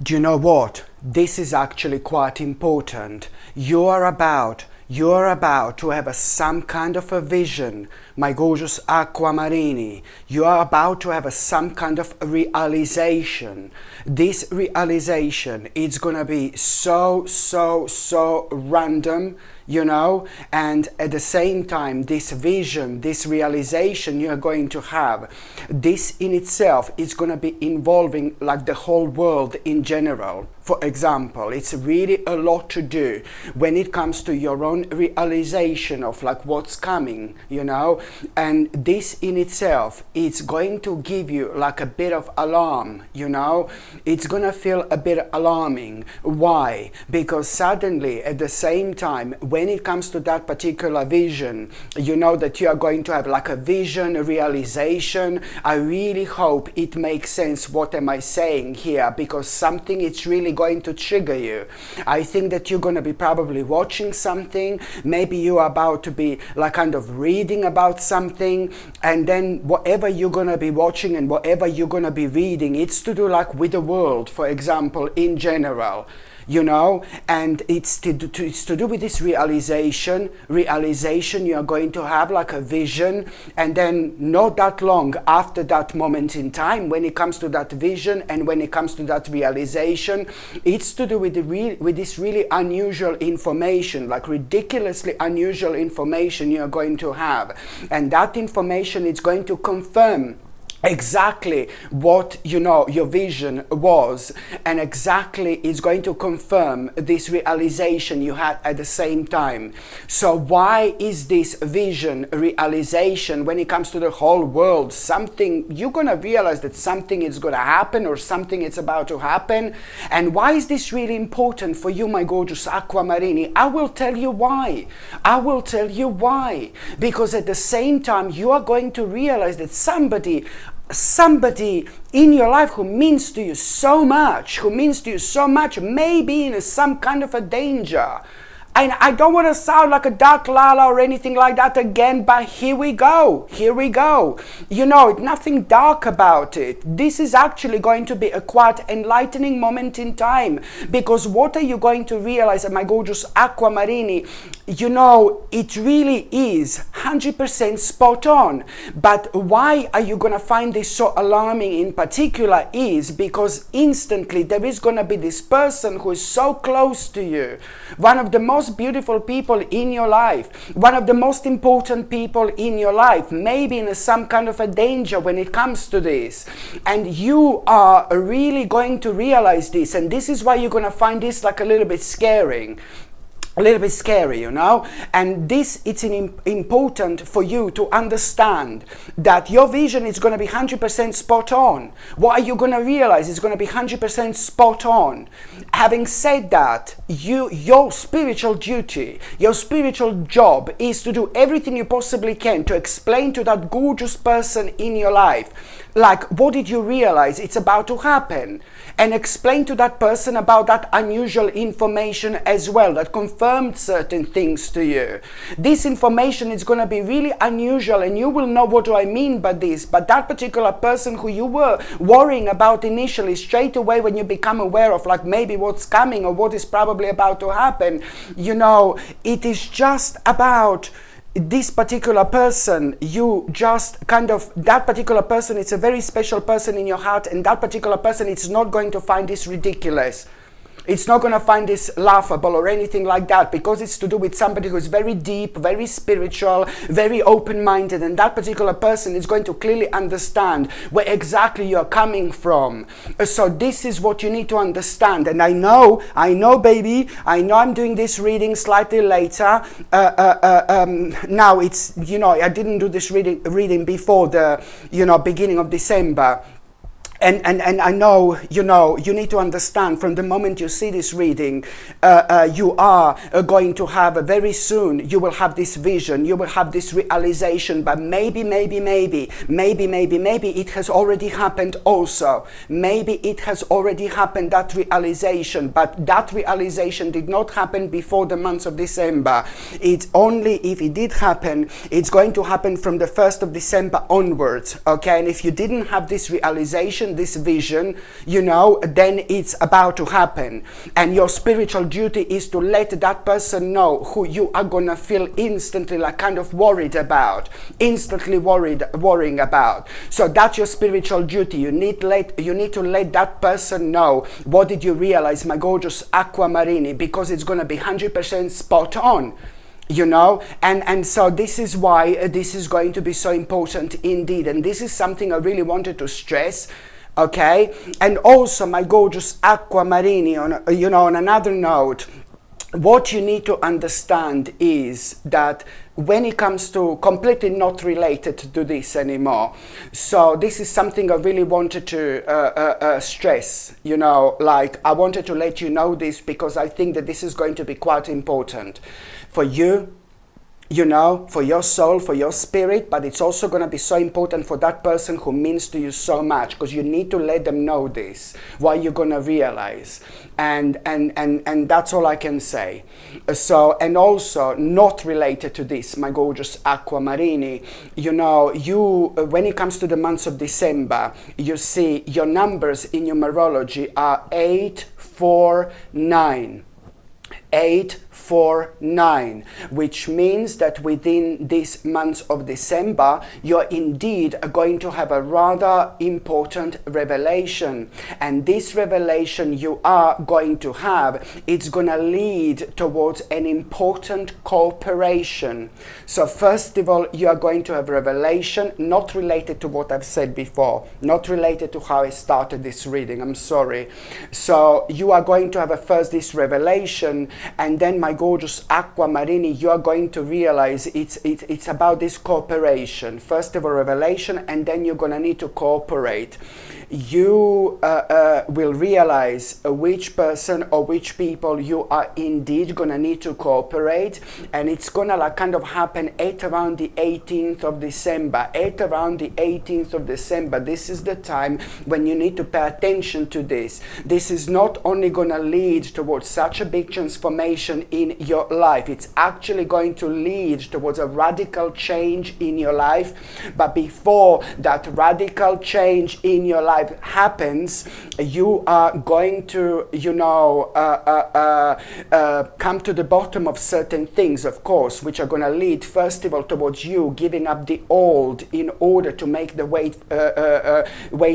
Do you know what? This is actually quite important. You're about to have some kind of a vision, my gorgeous aquamarini. You are about to have some kind of realization. This realization is gonna be so random, you know, and at the same time, this vision, this realization you're going to have, this in itself is gonna be involving like the whole world in general. For example, it's really a lot to do when it comes to your own realization of like what's coming, you know, and this in itself is going to give you like a bit of alarm, you know. It's gonna feel a bit alarming. Why? Because suddenly at the same time, when it comes to that particular vision, you know that you are going to have like a vision, a realization. I really hope it makes sense what am I saying here, because something it's really going to trigger you. I think that you're going to be probably watching something, maybe you are about to be like kind of reading about something, and then whatever you're going to be watching and whatever you're going to be reading, it's to do like with the world, for example, in general, you know, and it's to do with this realization. You are going to have like a vision, and then not that long after that moment in time, when it comes to that vision and when it comes to that realization, it's to do with with this really unusual information, like ridiculously unusual information you are going to have, and that information is going to confirm exactly what, you know, your vision was, and exactly is going to confirm this realization you had at the same time. So why is this vision realization when it comes to the whole world something you're gonna realize that something is gonna happen or something is about to happen? And why is this really important for you, my gorgeous aquamarini? I will tell you why. Because at the same time you are going to realize that somebody in your life who means to you so much, may be in some kind of a danger. And I don't want to sound like a dark lala or anything like that again, but here we go. You know, nothing dark about it. This is actually going to be a quite enlightening moment in time, because what are you going to realize, my gorgeous aquamarini? You know, it really is 100% spot on. But why are you going to find this so alarming in particular is because instantly there is going to be this person who is so close to you, one of the most beautiful people in your life, one of the most important people in your life, maybe in some kind of a danger when it comes to this, and you are really going to realize this, and this is why you're going to find this like a little bit scary, you know. And this, it's important for you to understand that your vision is going to be 100% spot on. What are you going to realize? It's going to be 100% spot on. Having said that, your spiritual duty, your spiritual job is to do everything you possibly can to explain to that gorgeous person in your life, like, what did you realize it's about to happen? And explain to that person about that unusual information as well, that confirmed certain things to you. This information is going to be really unusual, and you will know what do I mean by this. But that particular person who you were worrying about initially, straight away when you become aware of like maybe what's coming or what is probably about to happen, you know, it is just about this particular person. You just kind of, that particular person, it's a very special person in your heart, and that particular person is not going to find this ridiculous. It's not going to find this laughable or anything like that, because it's to do with somebody who's very deep, very spiritual, very open-minded, and that particular person is going to clearly understand where exactly you're coming from. So this is what you need to understand. And I know, baby, I know I'm doing this reading slightly later. Now it's, you know, I didn't do this reading before the, you know, beginning of December. And I know, you know, you need to understand from the moment you see this reading, you are going to have very soon, you will have this vision, you will have this realization, but maybe it has already happened also. Maybe it has already happened, that realization, but that realization did not happen before the month of December. It's only if it did happen, it's going to happen from the 1st of December onwards, okay? And if you didn't have this realization, manifestation, this vision, you know, then it's about to happen. And your spiritual duty is to let that person know who you are gonna feel instantly like kind of worried about, worrying about. So that's your spiritual duty. You need to let that person know, what did you realize, my gorgeous Aquamarini, because it's gonna be 100% spot on. You know, and so this is why this is going to be so important indeed, and this is something I really wanted to stress. Okay, and also my gorgeous Aquamarini, on, you know, on another note, what you need to understand is that when it comes to completely not related to this anymore, so this is something I really wanted to stress, you know, like I wanted to let you know this because I think that this is going to be quite important for you, you know, for your soul, for your spirit, but it's also going to be so important for that person who means to you so much, because you need to let them know this, what you're going to realize. And that's all I can say. So, and also not related to this, my gorgeous Aquamarini, you know, you, when it comes to the months of December, you see your numbers in numerology are 8, 4, 9. 8, 4, 9, which means that within this month of December, you're indeed going to have a rather important revelation. And this revelation you are going to have, it's going to lead towards an important cooperation. So first of all, you are going to have revelation, not related to what I've said before, not related to how I started this reading, I'm sorry. So you are going to have first this revelation, and then my gorgeous Aquamarini, you are going to realize it's about this cooperation. First of all, revelation, and then you're going to need to cooperate. You will realize which person or which people you are indeed going to need to cooperate, and it's going to like kind of happen at around the 18th of December. At around the 18th of December, this is the time when you need to pay attention to this. This is not only going to lead towards such a big transformation in your life, it's actually going to lead towards a radical change in your life. But before that radical change in your life happens, you are going to, you know, come to the bottom of certain things, of course, which are going to lead, first of all, towards you giving up the old in order to make the way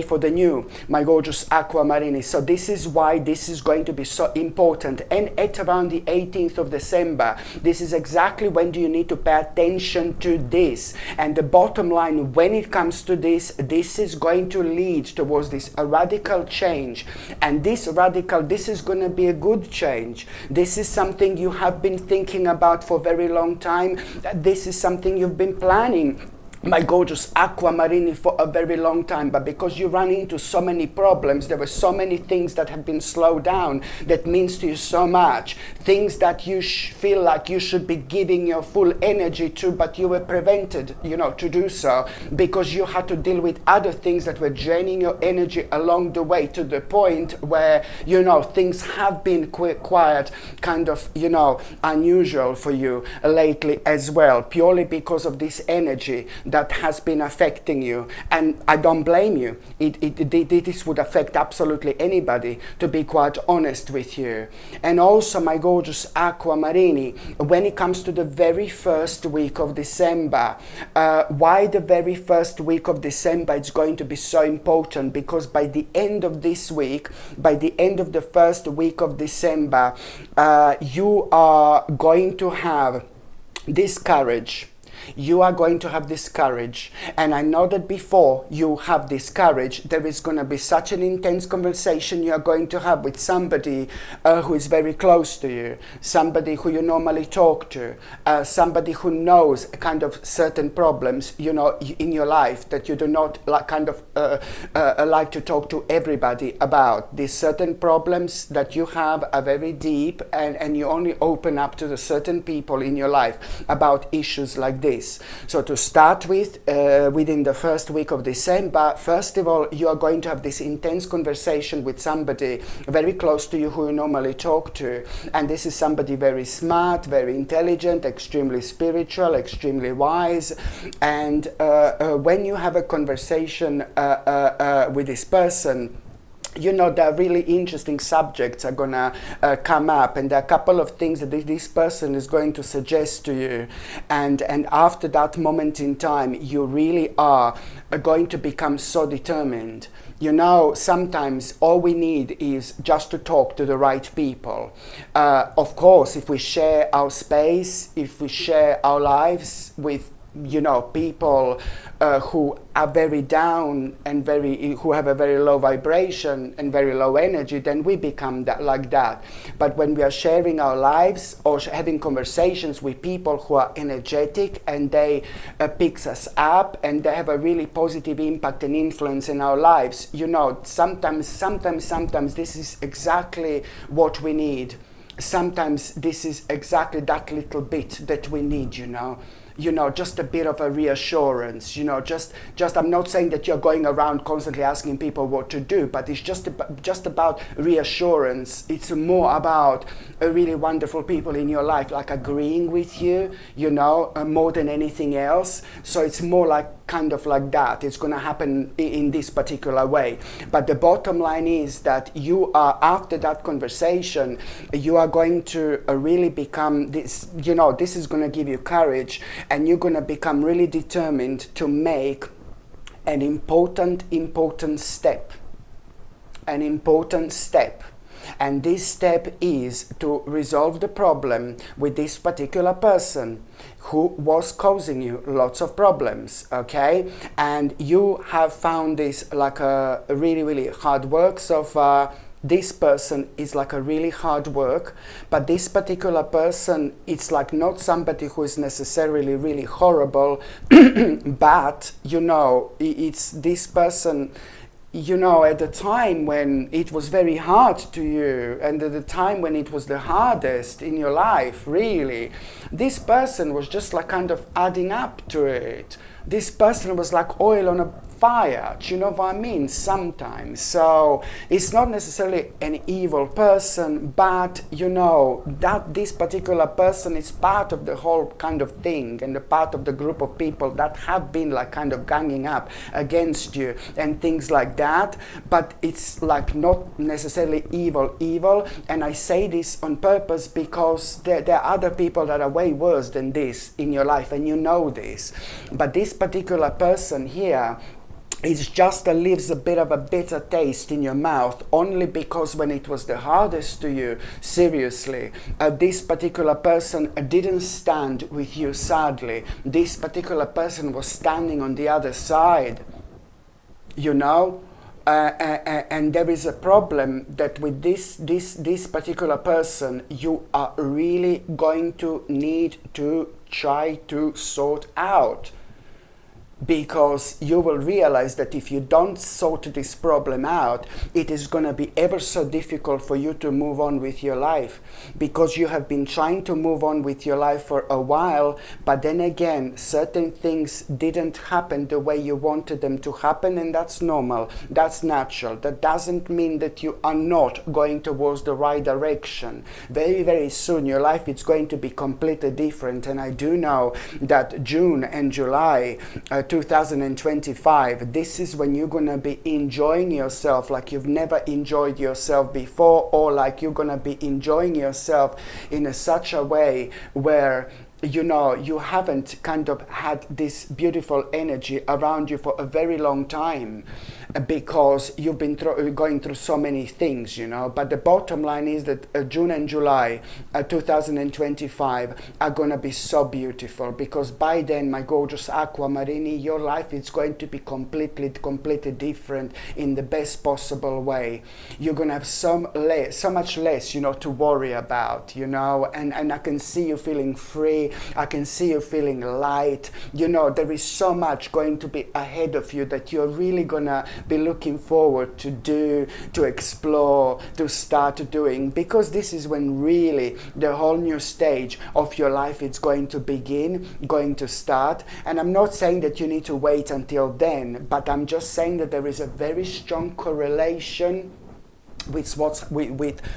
for the new, my gorgeous Aquamarini. So this is why this is going to be so important. And at around the 18th of December, this is exactly when do you need to pay attention to this. And the bottom line, when it comes to this is going to lead towards this a radical change. And this is going to be a good change. This is something you have been thinking about for a very long time. This is something you've been planning, my gorgeous Aquamarini, for a very long time, but because you run into so many problems, there were so many things that have been slowed down that means to you so much, things that you feel like you should be giving your full energy to, but you were prevented, you know, to do so because you had to deal with other things that were draining your energy along the way, to the point where, you know, things have been quite kind of, you know, unusual for you lately as well, purely because of this energy that has been affecting you. And I don't blame you. This would affect absolutely anybody, to be quite honest with you. And also, my gorgeous Aquamarini, when it comes to the very first week of December, why the very first week of December it's going to be so important? Because by the end of this week, by the end of the first week of December, you are going to have this courage. You are going to have this courage, and I know that before you have this courage, there is going to be such an intense conversation you are going to have with somebody who is very close to you, somebody who you normally talk to, somebody who knows kind of certain problems, you know, in your life that you do not like kind of like to talk to everybody about. These certain problems that you have are very deep, and you only open up to the certain people in your life about issues like this. this. So to start with, within the first week of December, first of all, you are going to have this intense conversation with somebody very close to you who you normally talk to. And this is somebody very smart, very intelligent, extremely spiritual, extremely wise. And when you have a conversation with this person, you know, there are really interesting subjects are gonna come up, and there are a couple of things that this person is going to suggest to you, and after that moment in time, you really are going to become so determined. You know, sometimes all we need is just to talk to the right people. Of course, if we share our space, if we share our lives with, you know, people who are very down and who have a very low vibration and very low energy, then we become like that. But when we are sharing our lives or having conversations with people who are energetic and they picks us up and they have a really positive impact and influence in our lives, you know, sometimes this is exactly what we need. Sometimes this is exactly that little bit that we need, you know. You know, just a bit of a reassurance, you know, just I'm not saying that you're going around constantly asking people what to do, but it's just about reassurance. It's more about really wonderful people in your life, like agreeing with you, you know, more than anything else. So it's more like kind of like that. It's going to happen in this particular way. But the bottom line is that you are, after that conversation, you are going to really become this, you know, this is going to give you courage, and you're going to become really determined to make an important step. An important step. And this step is to resolve the problem with this particular person who was causing you lots of problems, okay? And you have found this like a really hard work so far. This person is like a really hard work, but this particular person, it's like not somebody who is necessarily really horrible, but, you know, it's this person, you know, at the time when it was very hard to you, and at the time when it was the hardest in your life, really, this person was just like kind of adding up to it. This person was like oil on a fire, do you know what I mean? Sometimes. So it's not necessarily an evil person, but you know that this particular person is part of the whole kind of thing, and a part of the group of people that have been like kind of ganging up against you and things like that. But it's like not necessarily evil. And I say this on purpose because there are other people that are way worse than this in your life, and you know this. But this particular person here, it just leaves a bit of a bitter taste in your mouth, only because when it was the hardest to you, seriously, this particular person didn't stand with you, sadly. This particular person was standing on the other side, you know? And there is a problem that with this particular person, you are really going to need to try to sort out. Because you will realize that if you don't sort this problem out, it is going to be ever so difficult for you to move on with your life. Because you have been trying to move on with your life for a while, but then again, certain things didn't happen the way you wanted them to happen, and that's normal, that's natural. That doesn't mean that you are not going towards the right direction. Very, very soon your life is going to be completely different, and I do know that June and July 2025, this is when you're gonna be enjoying yourself like you've never enjoyed yourself before, or like you're gonna be enjoying yourself in such a way where, you know, you haven't kind of had this beautiful energy around you for a very long time, because you've been going through so many things, you know. But the bottom line is that June and July 2025 are going to be so beautiful, because by then, my gorgeous Aquamarini, your life is going to be completely different in the best possible way. You're going to have so much less, you know, to worry about, you know, and I can see you feeling free. I can see you feeling light. You know, there is so much going to be ahead of you that you're really gonna be looking forward to do, to explore, to start doing, because this is when really the whole new stage of your life is going to begin, going to start. And I'm not saying that you need to wait until then, but I'm just saying that there is a very strong correlation with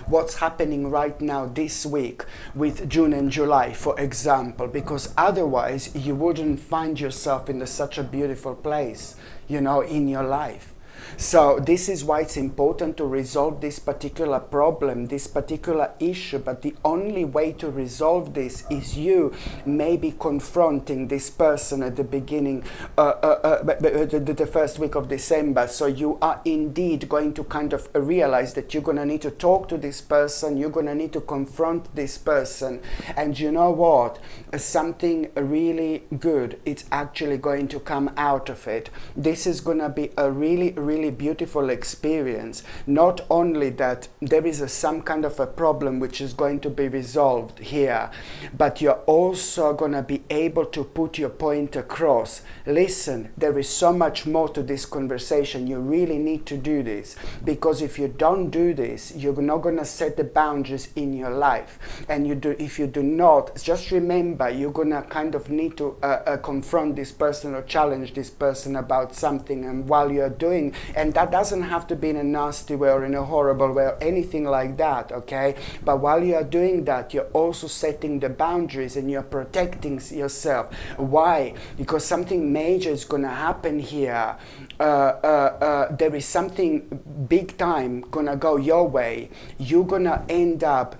what's happening right now this week with June and July, for example, because otherwise you wouldn't find yourself in such a beautiful place, you know, in your life. So this is why it's important to resolve this particular problem, this particular issue. But the only way to resolve this is you maybe confronting this person at the beginning, the first week of December. So you are indeed going to kind of realize that you're going to need to talk to this person, you're going to need to confront this person. And you know what? Something really good, it's actually going to come out of it. This is going to be a really beautiful experience. Not only that there is some kind of a problem which is going to be resolved here, but you're also going to be able to put your point across. Listen, there is so much more to this conversation. You really need to do this, because if you don't do this, you're not going to set the boundaries in your life. And if you do not, just remember, you're going to kind of need to confront this person or challenge this person about something. And while you're doing, and that doesn't have to be in a nasty way or in a horrible way or anything like that, okay? But while you are doing that, you're also setting the boundaries and you're protecting yourself. Why? Because something major is going to happen here. There is something big time going to go your way. You're going to end up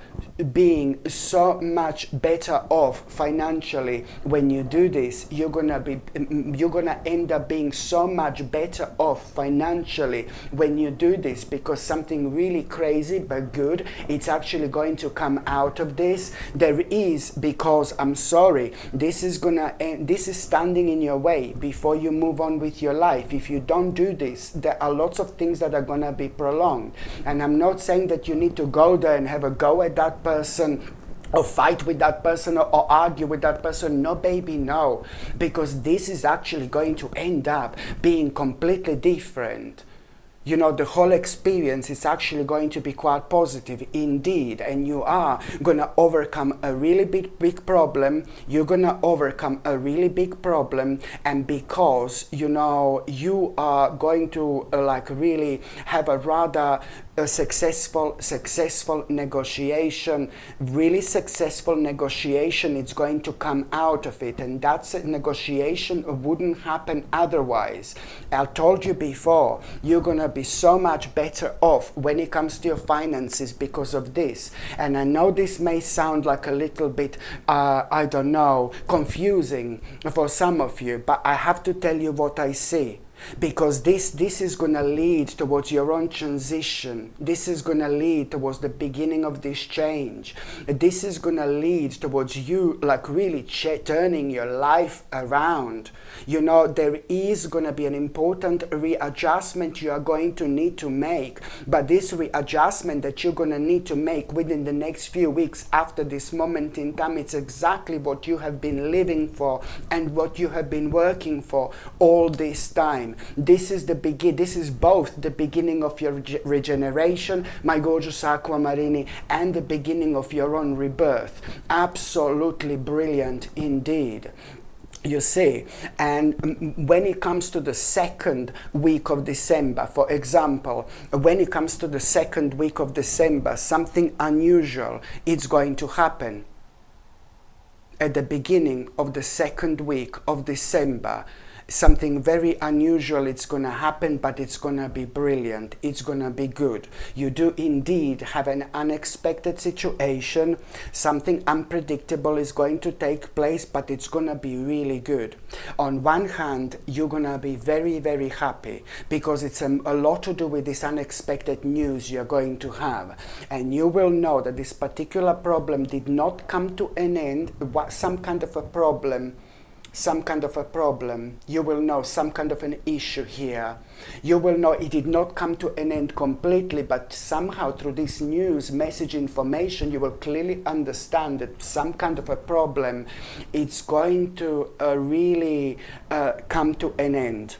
being so much better off financially when you do this. You're gonna end up being so much better off financially when you do this, because something really crazy but good, it's actually going to come out of this. There is, because I'm sorry, this is standing in your way before you move on with your life. If you don't do this, there are lots of things that are gonna be prolonged. And I'm not saying that you need to go there and have a go at that person or fight with that person or argue with that person. No, baby, no. Because this is actually going to end up being completely different. You know, the whole experience is actually going to be quite positive indeed, and you are going to overcome a really big problem. You're going to overcome a really big problem, and because, you know, you are going to like really have a rather successful negotiation, really successful negotiation. It's going to come out of it, and that negotiation wouldn't happen otherwise. I told you before, you're gonna be so much better off when it comes to your finances because of this. And I know this may sound like a little bit I don't know, confusing for some of you, but I have to tell you what I see. Because this is going to lead towards your own transition. This is going to lead towards the beginning of this change. This is going to lead towards you like really turning your life around. You know, there is going to be an important readjustment you are going to need to make. But this readjustment that you're going to need to make within the next few weeks after this moment in time, it's exactly what you have been living for and what you have been working for all this time. This is both the beginning of your regeneration, my gorgeous aquamarini, and the beginning of your own rebirth. Absolutely brilliant indeed. You see, and when it comes to the second week of December, for example, when it comes to the second week of December, something unusual is going to happen. At the beginning of the second week of December, something very unusual, it's going to happen, but it's going to be brilliant. It's going to be good. You do indeed have an unexpected situation. Something unpredictable is going to take place, but it's going to be really good. On one hand, you're going to be very, very happy because it's a lot to do with this unexpected news you're going to have. And you will know that this particular problem did not come to an end. Some kind of a problem, you will know some kind of an issue here. You will know it did not come to an end completely, but somehow through this news, message, information, you will clearly understand that some kind of a problem, it's going to really come to an end.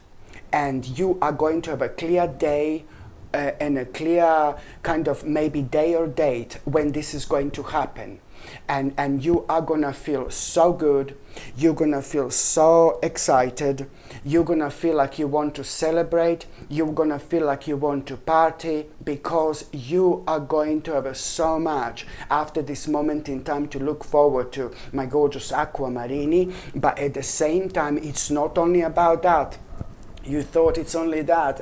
and you are going to have a clear day and a clear kind of maybe day or date when this is going to happen. And you are gonna feel so good, you're gonna feel so excited, you're gonna feel like you want to celebrate, you're gonna feel like you want to party, because you are going to have so much after this moment in time to look forward to, my gorgeous Aquamarini. But at the same time, it's not only about that. You thought it's only that.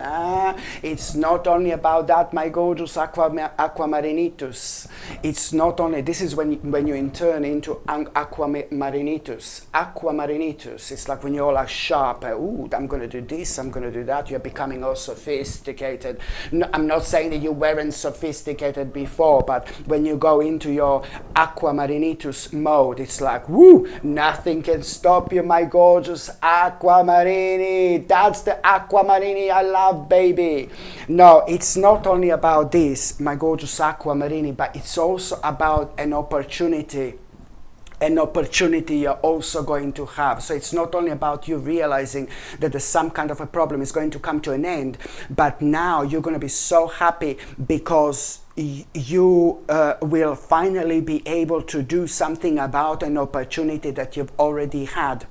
It's not only about that, my gorgeous Aquamarinitus. It's not only, this is when you turn into Aquamarinitus. Aquamarinitus. It's like when you're like sharp. Ooh, I'm going to do this, I'm going to do that. You're becoming all sophisticated. No, I'm not saying that you weren't sophisticated before, but when you go into your Aquamarinitus mode, it's like, woo, nothing can stop you, my gorgeous Aquamarini. That's the Aquamarini I love, baby. No, it's not only about this, my gorgeous Aquamarini, but it's also about an opportunity you're also going to have. So it's not only about you realizing that there's some kind of a problem is going to come to an end, but now you're going to be so happy because you will finally be able to do something about an opportunity that you've already had.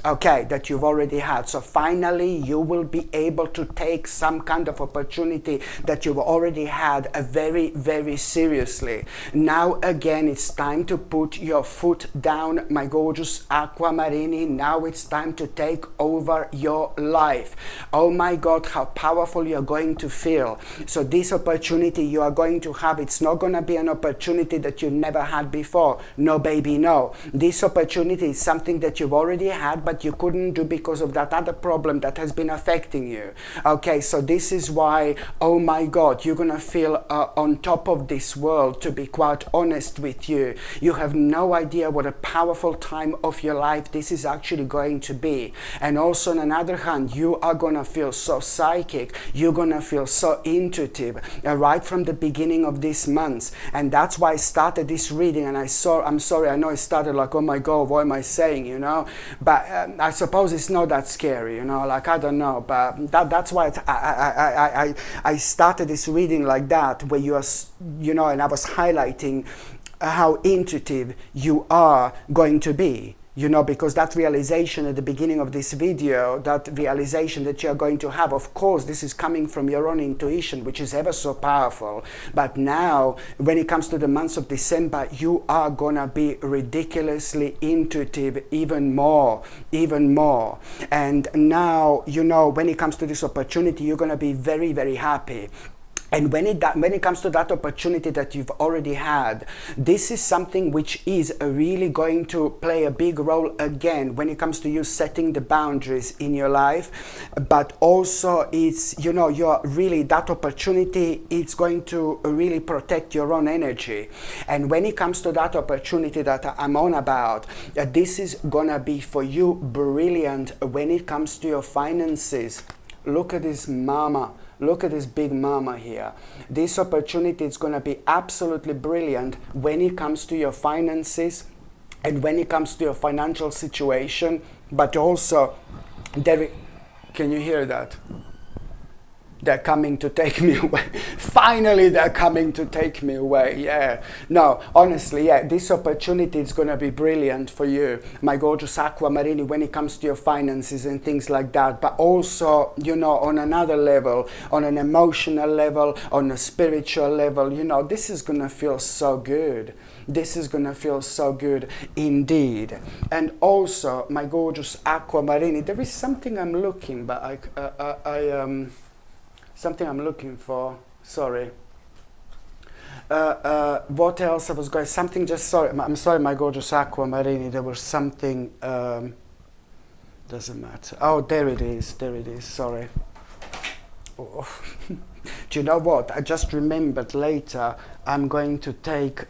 Okay, that you've already had. So finally you will be able to take some kind of opportunity that you've already had very, very seriously. Now again, it's time to put your foot down, my gorgeous Aquamarini. Now it's time to take over your life. Oh my God, how powerful you're going to feel. So this opportunity you are going to have, it's not going to be an opportunity that you never had before. No, baby, no. This opportunity is something that you've already had, but you couldn't do because of that other problem that has been affecting you. Okay, so this is why, oh my God, you're gonna feel on top of this world, to be quite honest with you. You have no idea what a powerful time of your life this is actually going to be. And also on another hand, you are gonna feel so psychic, you're gonna feel so intuitive right from the beginning of this month. And that's why I started this reading, and I'm sorry, I know it started like, oh my God, what am I saying, you know? But I suppose it's not that scary, you know, like, I don't know, but that's why I started this reading like that, where you are, you know, and I was highlighting how intuitive you are going to be. You know, because that realization at the beginning of this video, that realization that you're going to have, of course, this is coming from your own intuition, which is ever so powerful. But now, when it comes to the months of December, you are gonna be ridiculously intuitive even more. And now, you know, when it comes to this opportunity, you're gonna be very, very happy. And when it comes to that opportunity that you've already had, this is something which is really going to play a big role again when it comes to you setting the boundaries in your life. But also it's, you know, you're really, that opportunity, it's going to really protect your own energy. And when it comes to that opportunity that I'm on about, this is gonna be for you brilliant when it comes to your finances. Look at this mama. Look at this big mama here. This opportunity is going to be absolutely brilliant when it comes to your finances and when it comes to your financial situation. But also, can you hear that? They're coming to take me away. Finally, they're coming to take me away. Yeah. No, honestly, yeah, this opportunity is going to be brilliant for you, my gorgeous Aquamarini, when it comes to your finances and things like that. But also, you know, on another level, on an emotional level, on a spiritual level, you know, this is going to feel so good. This is going to feel so good indeed. And also, my gorgeous Aquamarini, there is something I'm looking, but something I'm looking for. Sorry. What else I was going? Something just. Sorry. I'm sorry, my gorgeous Aquamarini. There was something. Doesn't matter. Oh, there it is. There it is. Sorry. Oh. Do you know what? I just remembered. Later, I'm going to take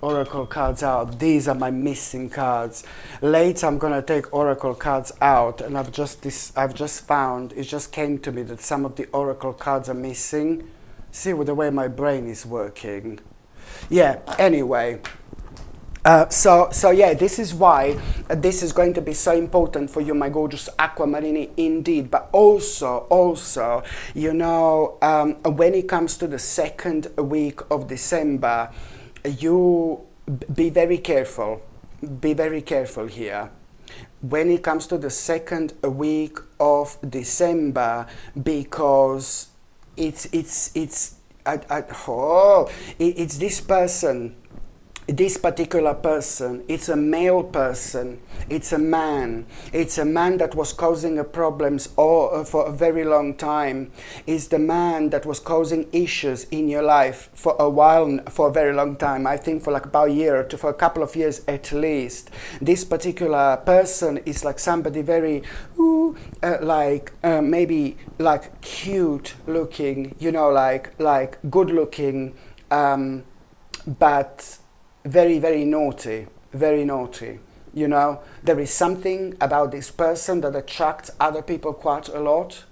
oracle cards out. These are my missing cards. Later I'm going to take oracle cards out, and I've just found, it just came to me that some of the oracle cards are missing. See with the way my brain is working. Yeah, anyway, So yeah, this is why this is going to be so important for you, my gorgeous Aquamarini, indeed. But also, you know, when it comes to the second week of December, you be very careful. Be very careful here. When it comes to the second week of December, because it's this person. This particular person, it's a male person, it's a man that was causing problems for a very long time. It's the man that was causing issues in your life for a while, for a very long time. I think for like about a year for a couple of years at least. This particular person is like somebody very maybe like cute looking, you know, like good looking, but very, very naughty, you know. There is something about this person that attracts other people quite a lot.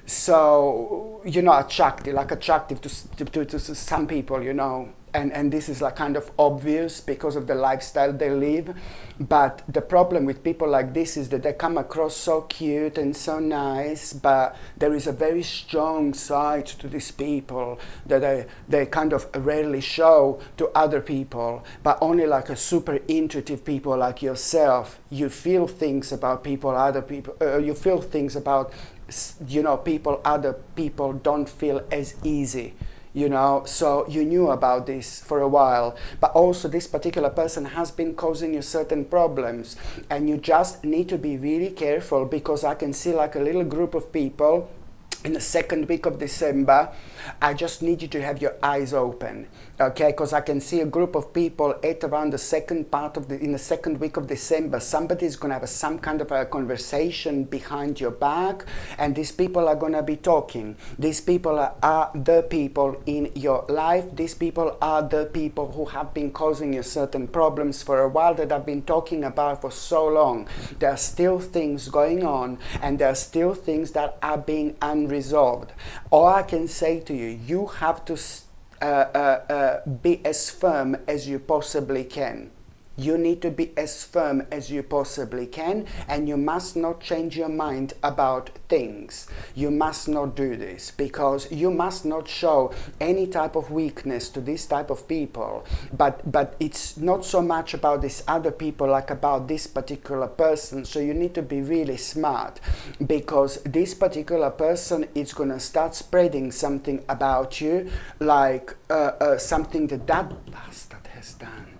So, you know, attractive to some people, you know. And this is like kind of obvious because of the lifestyle they live. But the problem with people like this is that they come across so cute and so nice, but there is a very strong side to these people that they kind of rarely show to other people, but only like a super intuitive people like yourself. You feel things about people, other people, you feel things about, you know, people other people don't feel as easy. You know, so you knew about this for a while, but also this particular person has been causing you certain problems, and you just need to be really careful, because I can see like a little group of people in the second week of December. I just need you to have your eyes open, okay? Because I can see a group of people at around the second part of in the second week of December. Somebody is going to have some kind of a conversation behind your back, and these people are going to be talking. These people are the people in your life. These people are the people who have been causing you certain problems for a while, that I've been talking about for so long. There are still things going on, and there are still things that are being unresolved. All I can say to you, you have to be as firm as you possibly can. You need to be as firm as you possibly can, and you must not change your mind about things. You must not do this, because you must not show any type of weakness to this type of people. But it's not so much about these other people like about this particular person. So you need to be really smart, because this particular person is going to start spreading something about you, like something that bastard has done.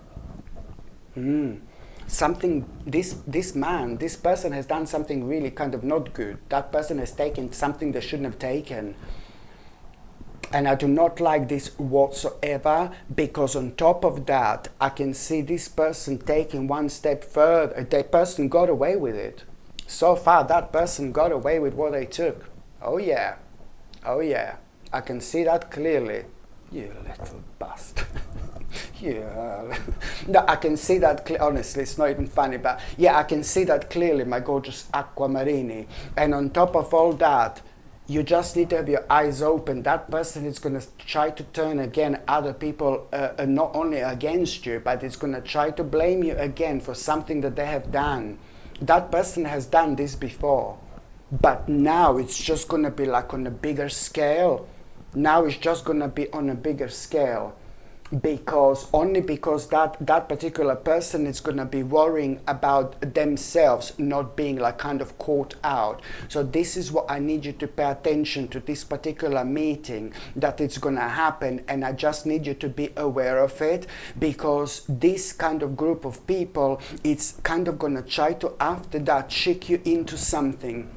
Something, this person has done something really kind of not good. That person has taken something they shouldn't have taken. And I do not like this whatsoever, because on top of that, I can see this person taking one step further. That person got away with it. So far, that person got away with what they took. Oh yeah. I can see that clearly. You little bastard. Yeah, no, I can see that honestly, it's not even funny, but yeah, I can see that clearly, my gorgeous Aquamarini. And on top of all that, you just need to have your eyes open. That person is going to try to turn again other people, not only against you, but it's going to try to blame you again for something that they have done. That person has done this before, but now it's just going to be like on a bigger scale. Now it's just going to be on a bigger scale. Because that particular person is going to be worrying about themselves not being like kind of caught out. So this is what I need you to pay attention to, this particular meeting, that it's going to happen, and I just need you to be aware of it, because this kind of group of people, it's kind of going to try to after that trick you into something.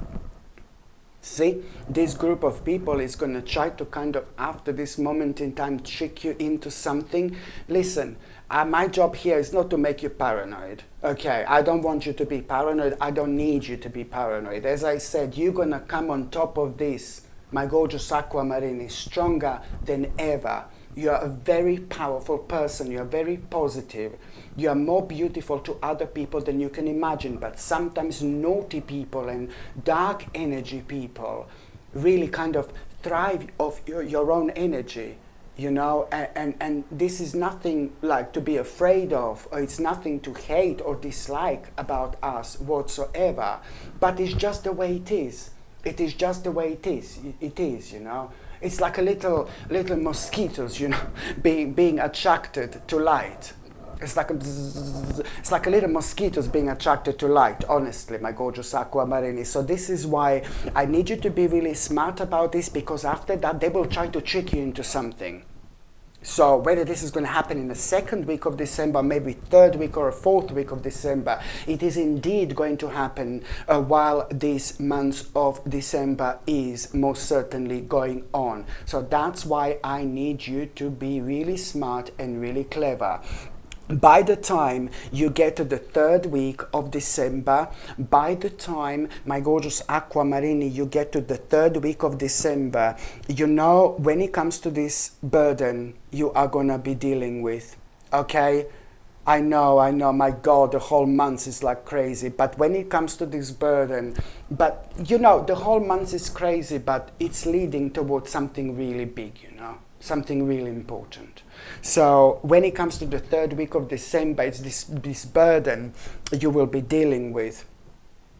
See, this group of people is going to try to kind of, after this moment in time, trick you into something. Listen, my job here is not to make you paranoid, okay? I don't want you to be paranoid. I don't need you to be paranoid. As I said, you're going to come on top of this, my gorgeous Aquamarini, stronger than ever. You are a very powerful person. You are very positive. You are more beautiful to other people than you can imagine. But sometimes naughty people and dark energy people really kind of thrive off your own energy. you know, and this is nothing like to be afraid of, or it's nothing to hate or dislike about us whatsoever, but it's just the way it is. It is just the way it is. It is, you know. It's like a little mosquitoes, you know, being attracted to light. It's like a little mosquitoes being attracted to light, honestly, my gorgeous aquamarini. So this is why I need you to be really smart about this, because after that they will try to trick you into something. So whether this is going to happen in the second week of December, maybe third week or a fourth week of December, it is indeed going to happen while this month of December is most certainly going on. So that's why I need you to be really smart and really clever. By the time you get to the third week of December, by the time, my gorgeous aquamarini, you get to the third week of December, you know, when it comes to this burden you are going to be dealing with, okay? I know, my God, the whole month is like crazy, but when it comes to this burden, but you know, the whole month is crazy, but it's leading towards something really big, you know, something really important. So when it comes to the third week of December, it's this burden you will be dealing with,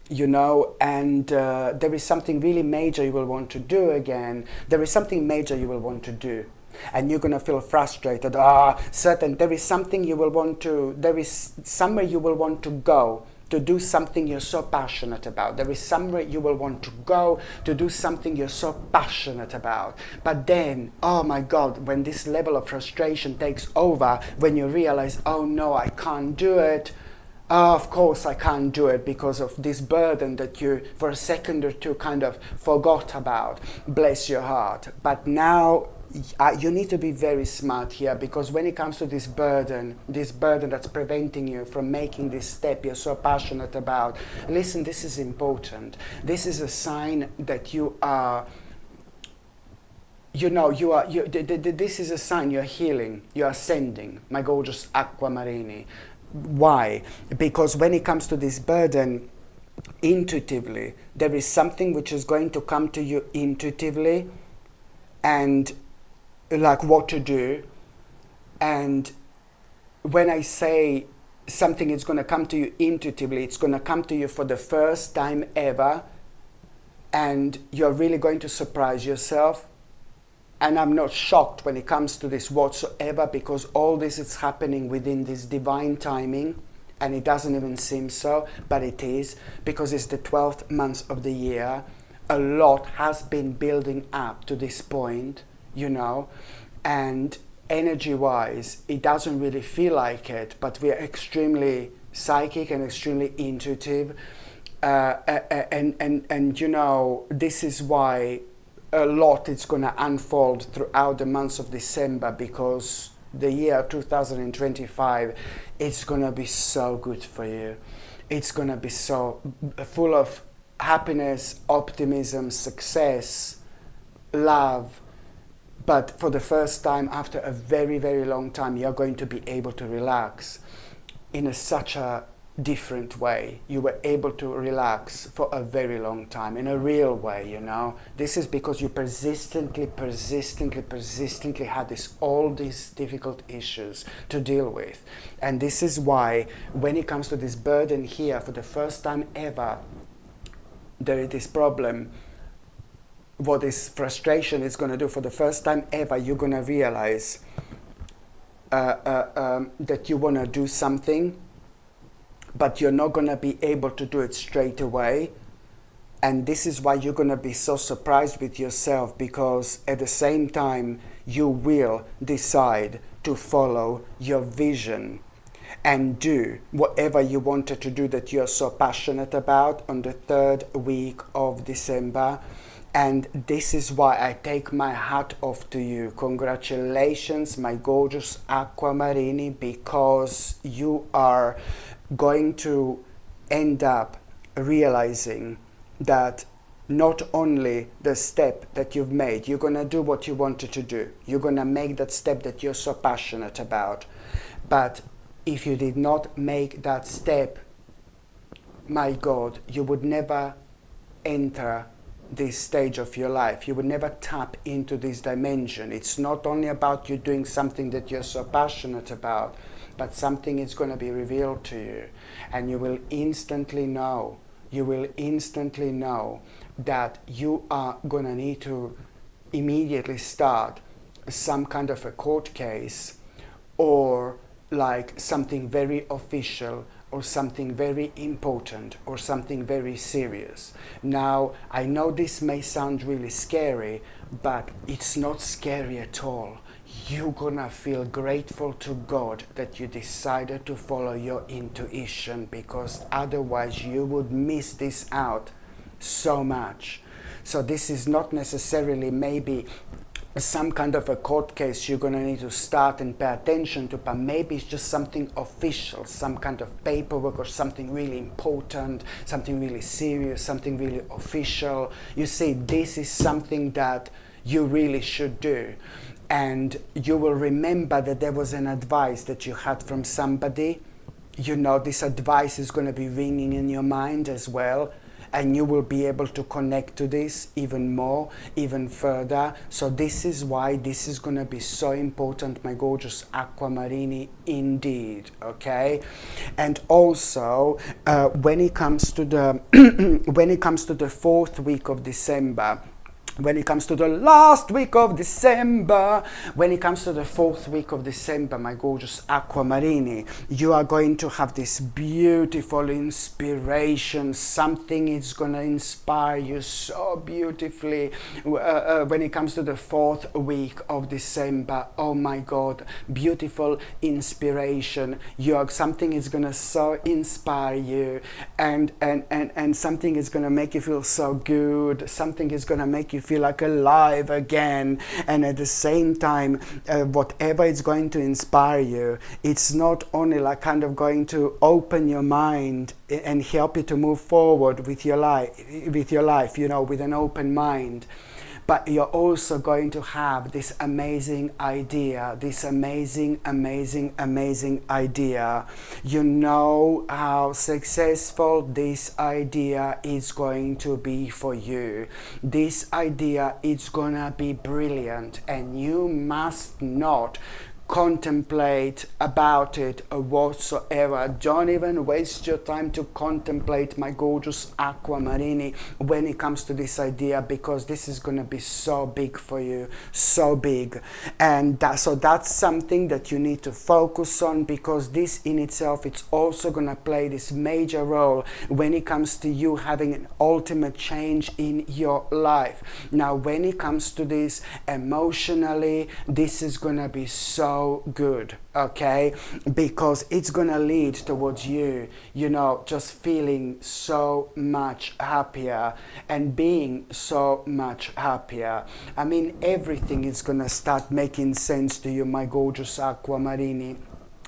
you know, and there is something really major you will want to do again. There is something major you will want to do. And you're going to feel frustrated. There is something you will want to, there is somewhere you will want to go to do something you're so passionate about. There is somewhere you will want to go to do something you're so passionate about. But then, oh my God, when this level of frustration takes over, when you realize, oh no, I can't do it. Of course I can't do it because of this burden that you for a second or two kind of forgot about. Bless your heart. But now you need to be very smart here, because when it comes to this burden that's preventing you from making this step you're so passionate about, listen, this is important. This is a sign that you are, you know, this is a sign you're healing, you're ascending, my gorgeous aquamarini. Why? Because when it comes to this burden, intuitively, there is something which is going to come to you intuitively, and like what to do. And when I say something is going to come to you intuitively, it's going to come to you for the first time ever, and you're really going to surprise yourself. And I'm not shocked when it comes to this whatsoever, because all this is happening within this divine timing, and it doesn't even seem so, but it is, because it's the 12th month of the year. A lot has been building up to this point, you know, and energy-wise, it doesn't really feel like it, but we're extremely psychic and extremely intuitive, and you know, this is why a lot is going to unfold throughout the months of December, because the year 2025, it's going to be so good for you. It's going to be so full of happiness, optimism, success, love. But for the first time, after a very, very long time, you're going to be able to relax in such a different way. You were able to relax for a very long time, in a real way, you know. This is because you persistently had all these difficult issues to deal with. And this is why, when it comes to this burden here, for the first time ever, there is this problem. What this frustration is going to do, for the first time ever, you're going to realize that you want to do something, but you're not going to be able to do it straight away. And this is why you're going to be so surprised with yourself, because at the same time you will decide to follow your vision and do whatever you wanted to do that you're so passionate about on the third week of December. And this is why I take my hat off to you. Congratulations, my gorgeous aquamarini, because you are going to end up realizing that not only the step that you've made, you're going to do what you wanted to do. You're going to make that step that you're so passionate about. But if you did not make that step, my God, you would never enter this stage of your life. You will never tap into this dimension. It's not only about you doing something that you're so passionate about, but something is going to be revealed to you, and you will instantly know. You will instantly know that you are going to need to immediately start some kind of a court case, or like something very official, or something very important, or something very serious. Now, I know this may sound really scary, but it's not scary at all. You're gonna feel grateful to God that you decided to follow your intuition, because otherwise you would miss this out so much. So this is not necessarily maybe some kind of a court case you're going to need to start and pay attention to, but maybe it's just something official, some kind of paperwork, or something really important, something really serious, something really official. You see, this is something that you really should do. And you will remember that there was an advice that you had from somebody. You know, this advice is going to be ringing in your mind as well. And you will be able to connect to this even more, even further. So this is why this is going to be so important, my gorgeous Aquamarini, indeed, okay? And also, when it comes to the when it comes to the 4th week of December, when it comes to the last week of December, when it comes to the 4th week of December, my gorgeous Aquamarini, you are going to have this beautiful inspiration. Something is going to inspire you so beautifully. When it comes to the 4th week of December, oh my God, beautiful inspiration. Something is going to so inspire you, and something is going to make you feel so good. Something is going to make you feel like alive again, and at the same time, whatever is going to inspire you, it's not only like kind of going to open your mind and help you to move forward with your life, you know, with an open mind, but you're also going to have this amazing idea, this amazing idea. You know how successful this idea is going to be for you. This idea is gonna be brilliant, and you must not contemplate about it whatsoever. Don't even waste your time to contemplate, my gorgeous Aquamarini, when it comes to this idea, because this is going to be so big for you, so big. And so that's something that you need to focus on, because this in itself, it's also going to play this major role when it comes to you having an ultimate change in your life. Now, when it comes to this emotionally, this is going to be so good, okay, because it's gonna lead towards you know, just feeling so much happier and being so much happier. I mean, everything is gonna start making sense to you, my gorgeous Aquamarini.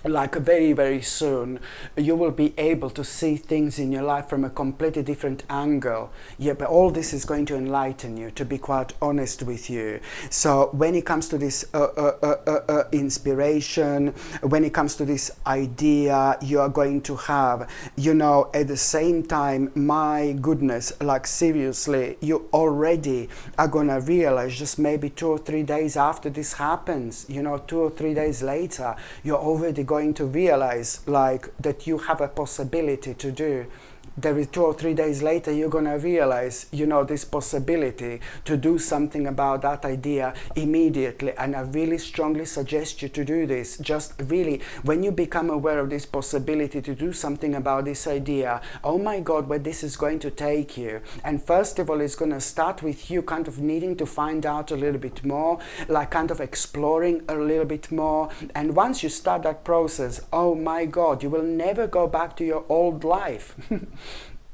Like very, very soon, you will be able to see things in your life from a completely different angle. Yeah, but all this is going to enlighten you, to be quite honest with you. So when it comes to this inspiration, when it comes to this idea you are going to have, you know, at the same time, my goodness, like seriously, you already are gonna realize, just maybe 2 or 3 days after this happens, you know, 2 or 3 days later, you're already going to realize like that you have a possibility to do. There is 2 or 3 days later, you're gonna realize, you know, this possibility to do something about that idea immediately. And I really strongly suggest you to do this. Just really, when you become aware of this possibility to do something about this idea, oh my God, where this is going to take you. And first of all, it's gonna start with you kind of needing to find out a little bit more, like kind of exploring a little bit more. And once you start that process, oh my God, you will never go back to your old life.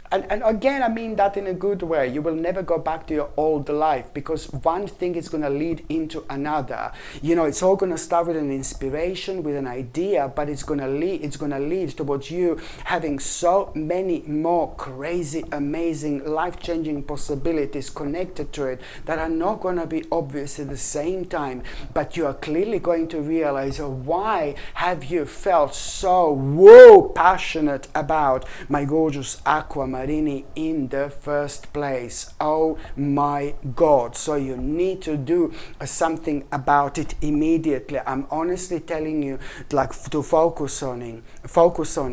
And again, I mean that in a good way. You will never go back to your old life, because one thing is going to lead into another. You know, it's all going to start with an inspiration, with an idea, but it's going to lead towards you having so many more crazy, amazing, life-changing possibilities connected to it that are not going to be obvious at the same time. But you are clearly going to realize, why have you felt so passionate about, my gorgeous Aquamarine? Aquamarini in the first place. Oh my God. So you need to do something about it immediately. I'm honestly telling you, like, to focus on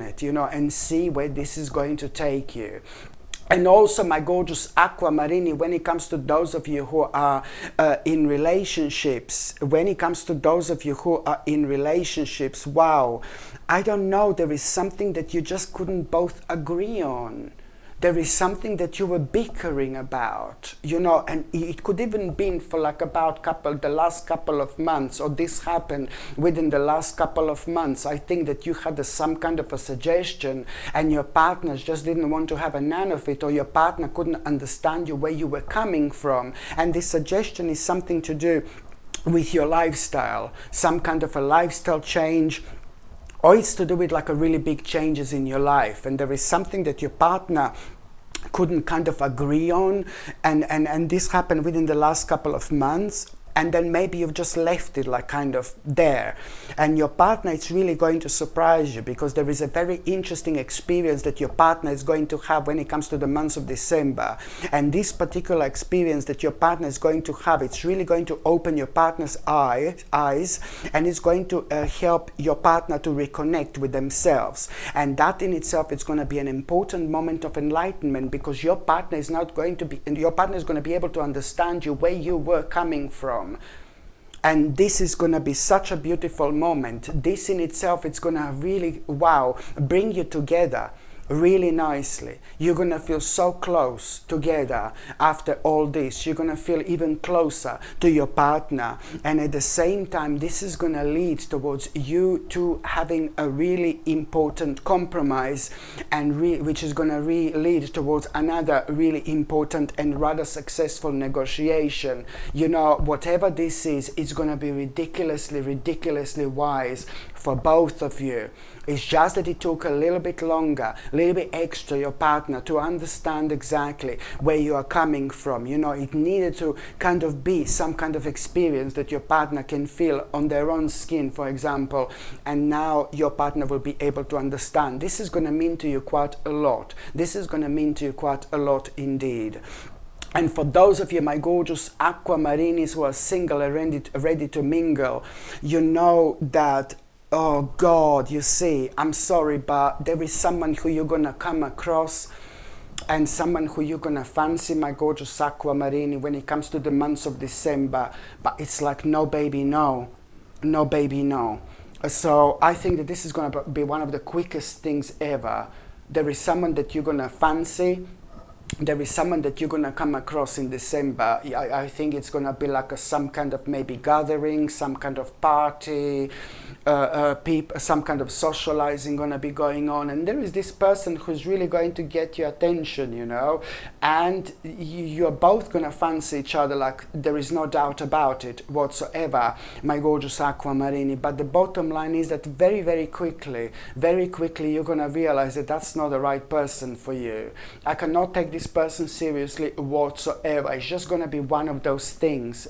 it, you know, and see where this is going to take you. And also, my gorgeous Aquamarini, when it comes to those of you who are in relationships, wow, I don't know, there is something that you just couldn't both agree on. There is something that you were bickering about, you know, and it could even been for like the last couple of months, or this happened within the last couple of months. I think that you had some kind of a suggestion and your partners just didn't want to have a none of it, or your partner couldn't understand you, where you were coming from. And this suggestion is something to do with your lifestyle, some kind of a lifestyle change, or it's to do with like a really big changes in your life, and there is something that your partner couldn't kind of agree on, and this happened within the last couple of months. And then maybe you've just left it like kind of there. And your partner is really going to surprise you, because there is a very interesting experience that your partner is going to have when it comes to the months of December. And this particular experience that your partner is going to have, it's really going to open your partner's eyes, and it's going to help your partner to reconnect with themselves. And that in itself is going to be an important moment of enlightenment, because your partner is going to be able to understand you, where you were coming from. And this is going to be such a beautiful moment. This in itself, it's going to really, wow, bring you together really nicely. You're going to feel so close together after all this. You're going to feel even closer to your partner. And at the same time, this is going to lead towards you two having a really important compromise, and which is going to lead towards another really important and rather successful negotiation. You know, whatever this is, it's going to be ridiculously wise for both of you. It's just that it took a little bit longer, a little bit extra, your partner, to understand exactly where you are coming from. You know, it needed to kind of be some kind of experience that your partner can feel on their own skin, for example, and now your partner will be able to understand. This is going to mean to you quite a lot. This is going to mean to you quite a lot indeed. And for those of you, my gorgeous Aquamarinis, who are single and ready to mingle, you know that, oh God, you see, I'm sorry, but there is someone who you're going to come across, and someone who you're going to fancy, my gorgeous Aquamarini, when it comes to the months of December. But it's like, no baby, no. No baby, no. So I think that this is going to be one of the quickest things ever. There is someone that you're going to fancy. There is someone that you're going to come across in December. I think it's going to be like some kind of maybe gathering, some kind of party, some kind of socializing going to be going on. And there is this person who's really going to get your attention, you know. And you're both going to fancy each other, like there is no doubt about it whatsoever, my gorgeous Aquamarini. But the bottom line is that very quickly, you're going to realize that that's not the right person for you. I cannot take this person seriously whatsoever. It's just going to be one of those things.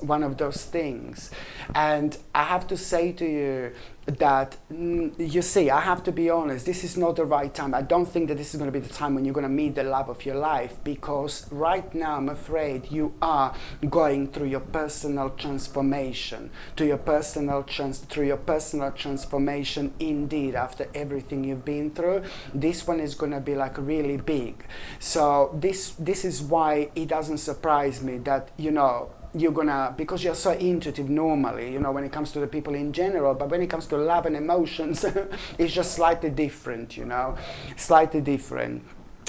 And I have to say to you that, you see, I have to be honest, this is not the right time. I don't think that this is going to be the time when you're going to meet the love of your life, because right now I'm afraid you are going through your personal transformation, through your personal transformation indeed. After everything you've been through, this one is going to be like really big. So this is why it doesn't surprise me that, you know, you're gonna, because you're so intuitive normally, you know, when it comes to the people in general, but when it comes to love and emotions, it's just slightly different, you know, slightly different.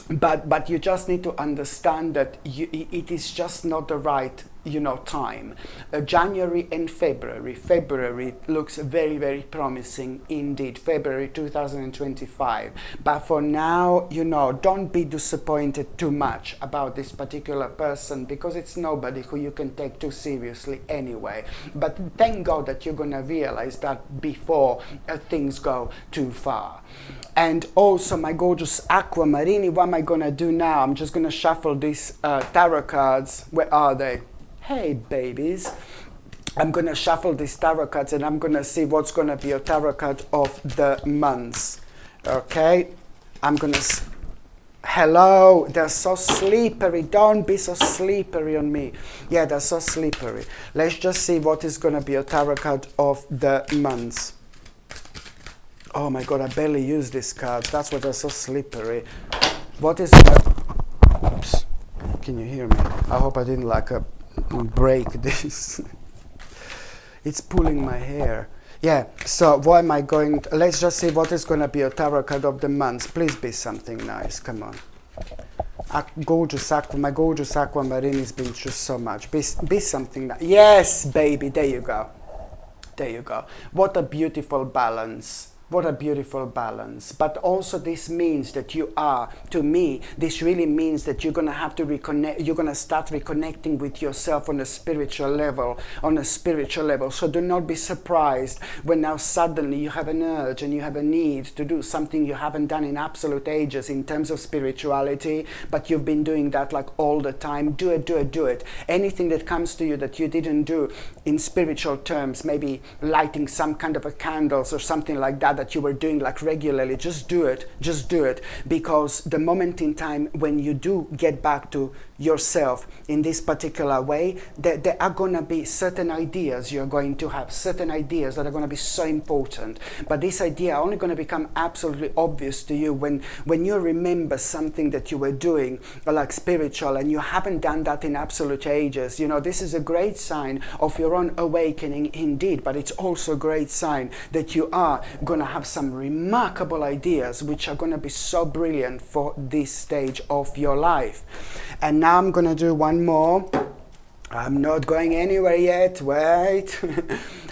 But you just need to understand that it is just not the right, you know, time. January and February looks very promising indeed. February 2025. But for now, you know, don't be disappointed too much about this particular person, because it's nobody who you can take too seriously anyway. But thank God that you're gonna realize that before things go too far. And also, my gorgeous Aquamarini, what am I gonna do now? I'm just gonna shuffle these tarot cards. Where are they? Hey babies. I'm gonna shuffle these tarot cards, and I'm gonna see what's gonna be a tarot card of the months. Okay, I'm gonna Hello, they're so slippery. Don't be so slippery on me. Yeah, they're so slippery. Let's just see what is going to be a tarot card of the months. Oh my god, I barely use these cards. That's why they're so slippery. What is oops. Can you hear me? I hope I didn't like break this. It's pulling my hair. Yeah, so what am I going to, let's just see what is going to be a tarot card of the months. Please be something nice, come on. My gorgeous aquamarine has been through so much. Be something nice. Yes, baby, there you go. There you go. What a beautiful balance. What a beautiful balance. But also this means that you are, to me, this really means that you're going to have to reconnect, you're going to start reconnecting with yourself on a spiritual level, So do not be surprised when now suddenly you have an urge and you have a need to do something you haven't done in absolute ages in terms of spirituality, but you've been doing that like all the time. Do it. Anything that comes to you that you didn't do in spiritual terms, maybe lighting some kind of a candles or something like that you were doing like regularly, just do it, because the moment in time when you do get back to yourself in this particular way, there are going to be certain ideas you're going to have, certain ideas that are going to be so important, but this idea are only going to become absolutely obvious to you when you remember something that you were doing like spiritual and you haven't done that in absolute ages. You know, this is a great sign of your own awakening indeed, but it's also a great sign that you are going to have some remarkable ideas which are going to be so brilliant for this stage of your life. And now I'm going to do one more. I'm not going anywhere yet, wait.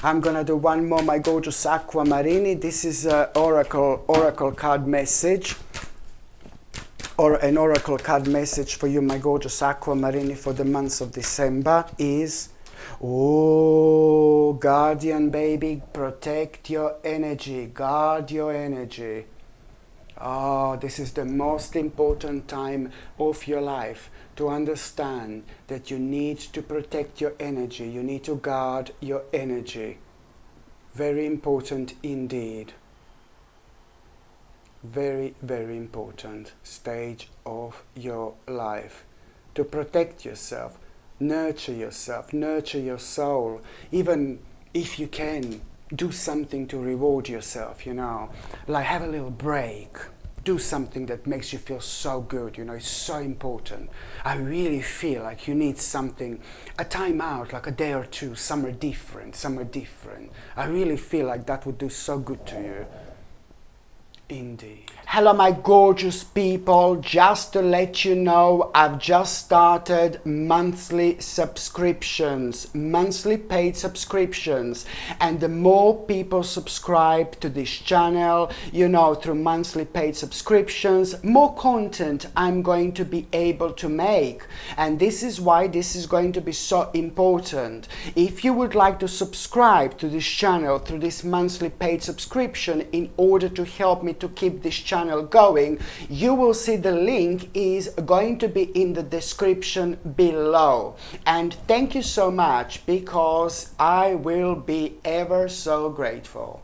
I'm going to do one more, my gorgeous aquamarine. This is an oracle card message. Or an oracle card message for you, my gorgeous aquamarine, for the months of December is, oh, guardian baby, protect your energy, guard your energy. Oh, this is the most important time of your life to understand that you need to protect your energy. You need to guard your energy. Very important indeed. Very, very important stage of your life. To protect yourself, nurture your soul. Even if you can, do something to reward yourself, you know. Like have a little break. Do something that makes you feel so good, you know, it's so important. I really feel like you need something, a time out, like a day or two, somewhere different. I really feel like that would do so good to you. Indeed. Hello my gorgeous people, just to let you know, I've just started monthly subscriptions, monthly paid subscriptions, and the more people subscribe to this channel, you know, through monthly paid subscriptions, more content I'm going to be able to make, and this is why this is going to be so important. If you would like to subscribe to this channel through this monthly paid subscription in order to help me to keep this channel going, you will see the link is going to be in the description below. And thank you so much, because I will be ever so grateful.